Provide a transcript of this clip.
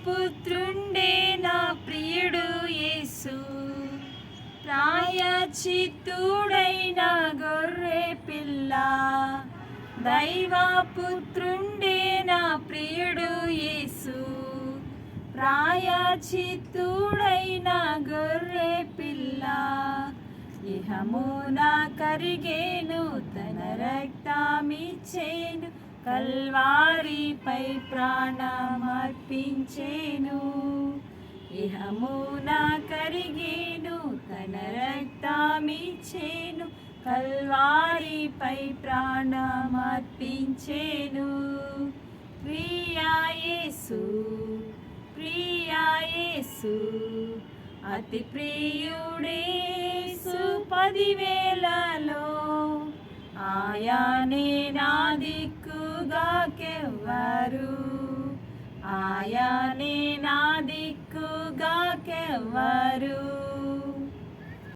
పుత్రుండే నా ప్రియుడు యేసు, ప్రాయచిత్తుడైన గొర్రె పిల్ల. దైవపుత్రుండే నా ప్రియుడు యేసు, ప్రాయచిత్తుడైన గొర్రె పిల్ల. ఇహమున కరిగేను, తన రక్తమిచ్చేను, కల్వారిపై ప్రాణమర్పించేను. ఇహమున కరిగేను, తన రక్తమిచ్చేను, కల్వారిపై ప్రాణమర్పించేను. ప్రియా యేసు, ప్రియా యేసు, అతి ప్రియుడేసు 10,000లో. ఆయనే నా దిక్కుగాకెవ్వరు, ఆయనే నా దిక్కుగాకెవ్వరు.